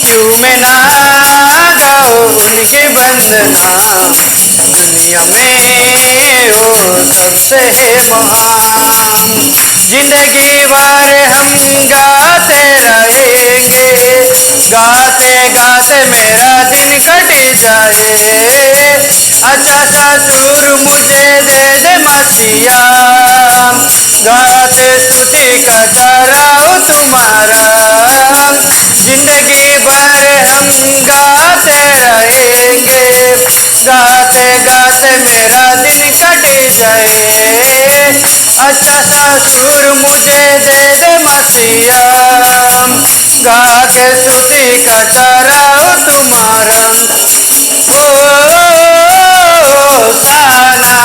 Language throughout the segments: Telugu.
क्यों मैं ना गाऊं उनकी वंदना, दुनिया में वो सबसे महान। जिंदगी भर हम गाते रहेंगे, गाते गाते मेरा दिन कट जाए। अच्छा सा सुर मुझे दे दे मसीहा, गाते स्तुति करता रहूं तुम्हारा। जिंदगी भर हम गाते रहेंगे, गाते गाते मेरा दिन कट जाए। अच्छा सा सुर मुझे दे दे मसीहा, गा के स्तुति करता रहूं तुम्हारा। Hosanna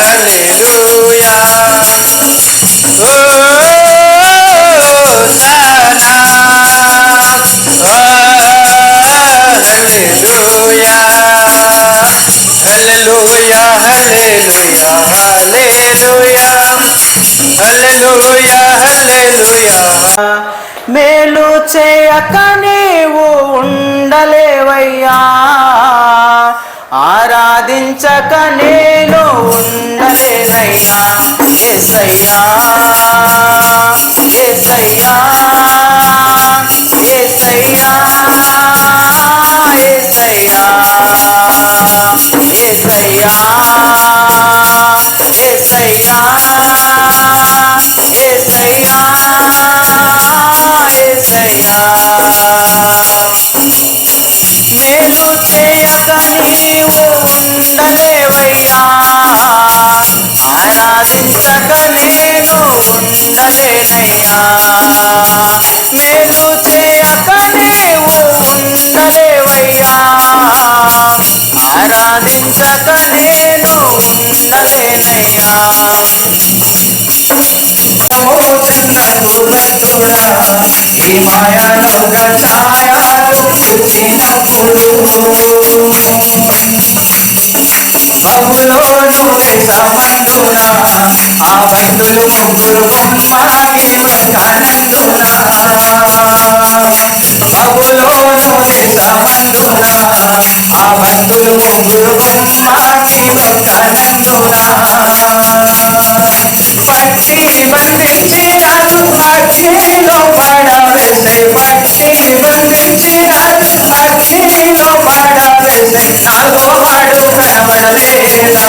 hallelujah, hosanna hallelujah, hallelujah, hallelujah, hallelujah, hallelujah, hallelujah. మేలు చేయక నీవు ఉండలేవయ్యా, ఆరాధించక నేను ఉండలేనయ్యా. యేసయ్యా, యేసయ్యా, యేసయ్యా, యేసయ్యా, యేసయ్యా, యేసయ్యా, యేసయ్యా, మేలు చేయక నీవు ఉండలేవయ్యా, ఆరాధించక నేను ఉండలేనయ్యా. మేలు చేయక నీవు ఉండలేవయ్యా, ఆరాధించక నేను ఉండలేనయ్యా. ఈ మాయలోక ఛాయలు చూచినప్పుడు బబులోను దేశమందున ఆ బంధులు ముగ్గురు బొమ్మకి మొక్కనందున, బబులోను దేశమందున ఆ బంధులు ముగ్గురు బొమ్మకి మొక్కనందున, పట్టి బంధించి నన్ను అగ్నిలో పడవేసే, పట్టి బంధించి నన్ను అగ్నిలో పడవేసే. నాతో వాడు కనబడలేదా,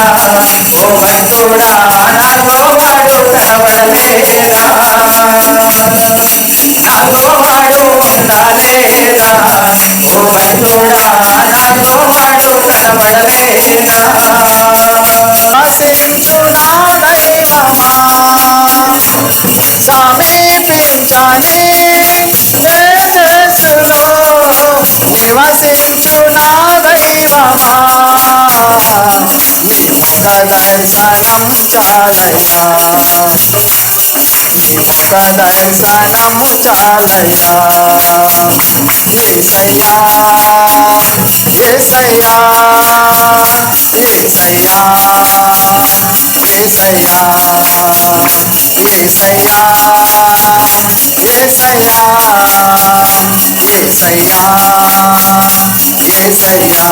ఓ భక్తుడా నాతో వాడు కనబడలేదా, నాతో వాడు ఉండలేదా, ఓ భక్తుడా నాతో వాడు కనబడలేదా. ఆశించు నా దైవమా, సమీపించని తేజస్సులో నివసించు నా దైవమా, నీ ముఖ దర్శనం చాలయ్యా, నీ ముఖ దర్శనం చాలయ్యా. యేసయ్యా, యేసయ్యా, యేసయ్యా, యేసయ్యా, యేసయ్యా, యేసయ్యా, యేసయ్యా, యేసయ్యా.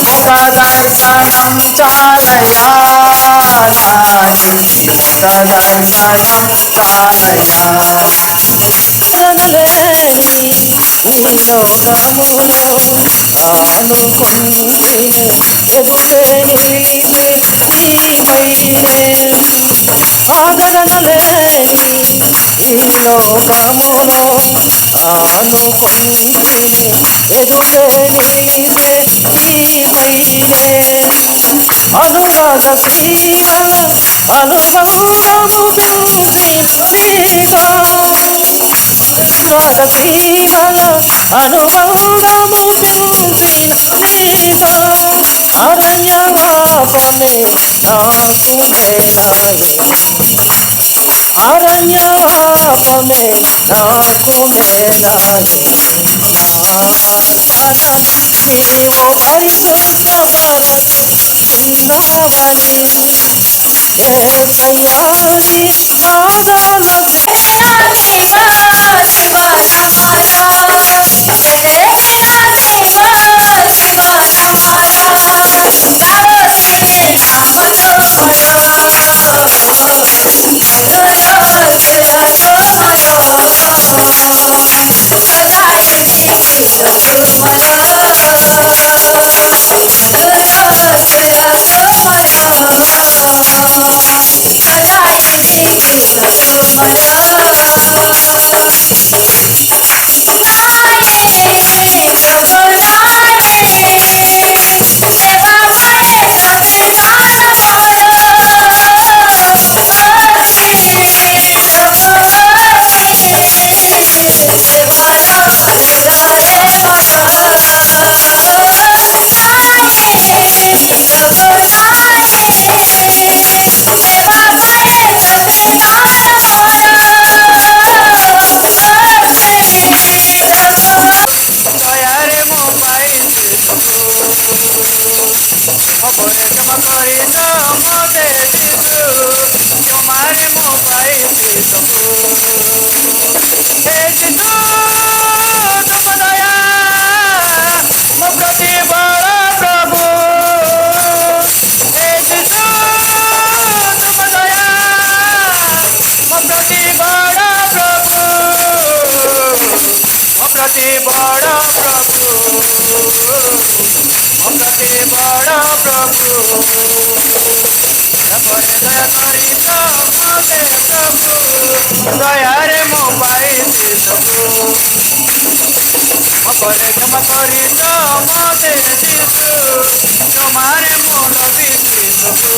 ముఖ దర్శనం చాలయ్యా, నాకు ముఖ దర్శనం చాలయ్యా. ఈ లోకములో అనుకుంటే ఎదుటే నిలిచే నీవైతే, ఆదరణ లేని ఈ లోకములో అనుకుంటే ఎదుటే నిలిచే నీవైతే, అనురాగ శ్రీవల అనుబంధము పెంచి నీకో, అనురాగ శ్రీవల అనుబంధము పెంచి నీకో, అరణ్యవాపమే నాకు మేలాయే అరణ్యవాపమే నాకు మేలాయే నీవు పరిశుద్ధ పరచుకున్నావని ఏసయ్యాని పాదాలకు দয়ারে মো পাইছি প্রভু মকরে ক্ষমা করি তো মতে যিশু তোমারে মো লভিছি প্রভু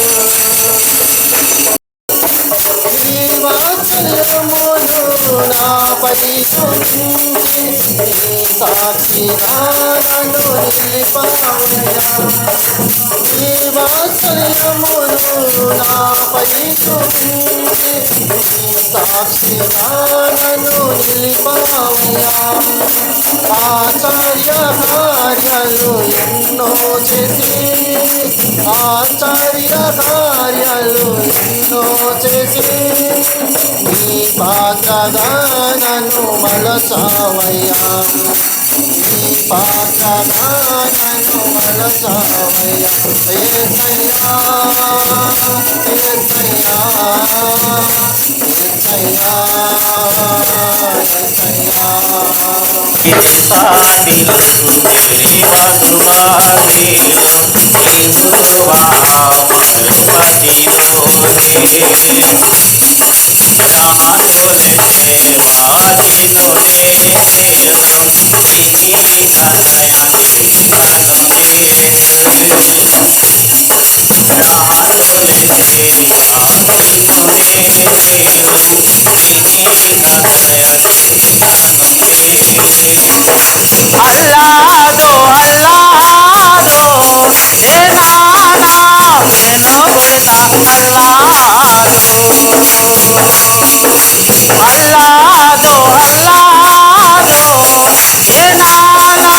నాపై సాక్షి నాను నీ వాత్సల్యమును నాపై సాక్షి నాను నిలిపావయ్యా ఆచార్య కార్యాలు ఎన్నో చేసి ఆచార్య కార్యాలు ఎన్నో చేసి నీ పాత్రగా నన్ను మలచావయ్యా నీ పాత్రగా నన్ను మలచావయ్యా యేసయ్యా యేసయ్యా యేసయ్యా యేసయ్యా पाटिलो तेरी मधुबानी हिंदुआ पर्वतियों रानोले वादिनो इनी नयनी रानोले అల్లాదో అల్లాదో ఏ నానా నేను కొడతా అల్లాదో అల్లాదో ఏ నానా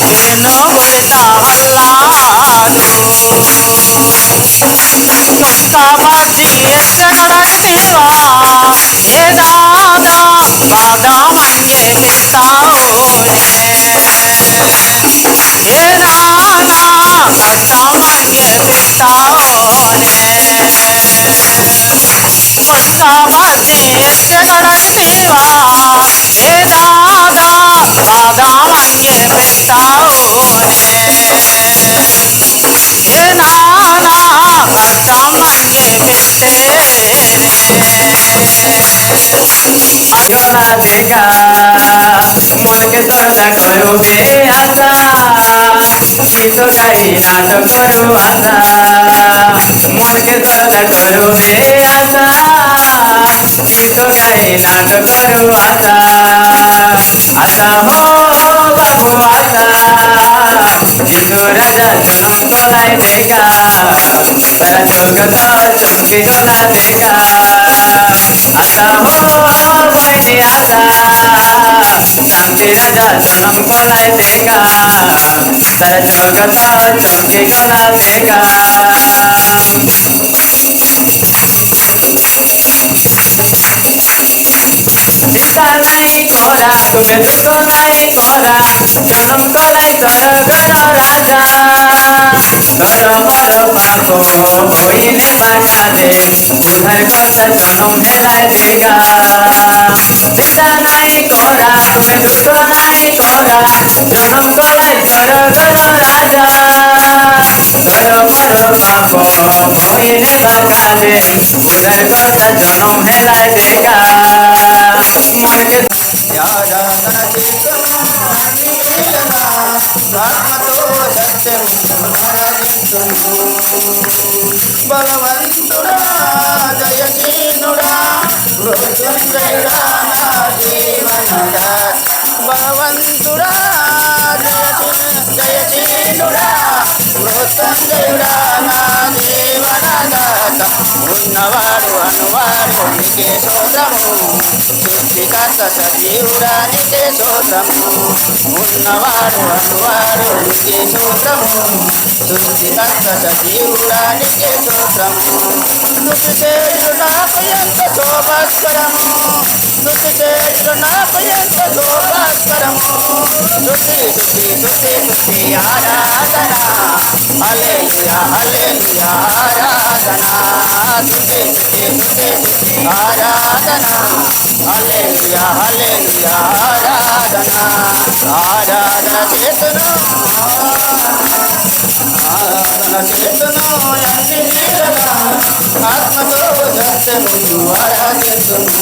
నేను కొడతా కొంతమంది ఎక్కడైతేవా ఏ దాదా బాగా మంగే పెడతావు కొంతమంది ఎక్కడైతేవా ఏ దాదా బాగా మంగే పెడతావు ఏ నానా కష్టమంగే పెట్టే আগলা দেখা মনকে তোর না করবে আশা গীত গাই নাটক করু আশা মনকে তোর না করবে আশা গীত গাই নাটক করু আশা আশা হো বাবু আশা যিশু রাজা জনম করাইবে चौकता चौकी डोला देगा आता हो बहनी आता शांति राजा जन्म को लाई देगा तारा चौकता चौकी डोला देगा चिंता नहीं कोरा तुम्हें दुख नहीं कोरा जन्म को लाई तर गरो राजा धर्मर पाप होइने बाकाले उधार कथा जन्म हेलाई देगा चिंता नहीं कोरा तुम्हें दुख नहीं कोरा जन्म को लाई तर गरो राजा धर्मर पाप होइने बाकाले उधार कथा जन्म हेलाई देगा मन के याराधन चेतनो नीलना आत्मतो सत्यं स्मरणितुनु बलवन्तुरा जयशीनुरा मृत्युञ्जयुरा जीवनदा बलवन्तुरा जयशीनुरा मृत्युञ्जयुरा జీవనదాత ఉన్నవాడు అనువాడు నీకే సోదరము సృష్టికర్త సజీవుడానికే సోదరము ఉన్నవాడు అనువాడు నీకే సోదరము సృష్టికర్త సజీవుడానికే సోదరము స్తుతి చేయుడు నాపై ఎంత శోభాస్కరము స్తుతి చేయుడు నాపై ఎంత శోభాస్కరము స్తుతి స్తుతి స్తుతి స్తుతి ఆరాధన హల్లెలూయా హల్లెలూయా ఆరాధన స్తుతి స్తుతి స్తుతి స్తుతి ఆరాధన హల్లెలూయా హల్లెలూయా ఆరాధన ఆరాధన చేతును అన్ని నీడగా ఆత్మతో సత్యము ఆరాధించును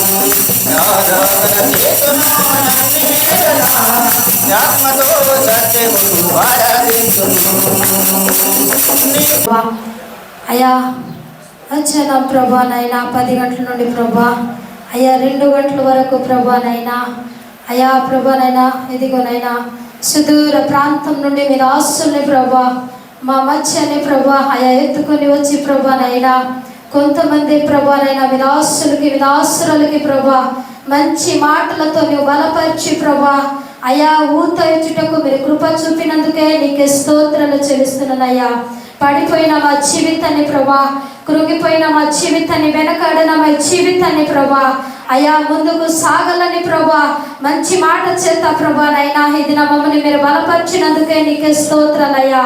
ఆరాధన చేతును అన్ని నీడగా ఆత్మతో సత్యము ఆరాధించును అయ్యా వచ్చాను ప్రభా నైనా 10 గంటల నుండి ప్రభా అయ్యా 2 గంటల వరకు ప్రభా నైనా అయ్యా ప్రభా నైనా ఇదిగోనైనా సుదూర ప్రాంతం నుండి మీరు ఆస్తుల్ని ప్రభా మా మధ్యని ప్రభా అయ్యా ఎత్తుకొని వచ్చి ప్రభా నైనా కొంతమంది ప్రభా నైనా వినాశులకి ప్రభా మంచి మాటలతో నువ్వు బలపరిచి ప్రభా అయ్యా ఊత ఇచ్చుటకు మీరు కృప చూపినందుకే నీకే స్తోత్రాలు చెల్లిస్తున్నానయ్యా పడిపోయిన మా జీవితాన్ని ప్రభా కృంగిపోయిన మా జీవితాన్ని వెనకాడిన మా జీవితాన్ని ప్రభా అయ్యా ముందుకు సాగాలని ప్రభా మంచి మాట చేత ప్రభా నైనా ఇది నా మమ్మల్ని మీరు బలపరిచినందుకే నీకే స్తోత్రాలయ్యా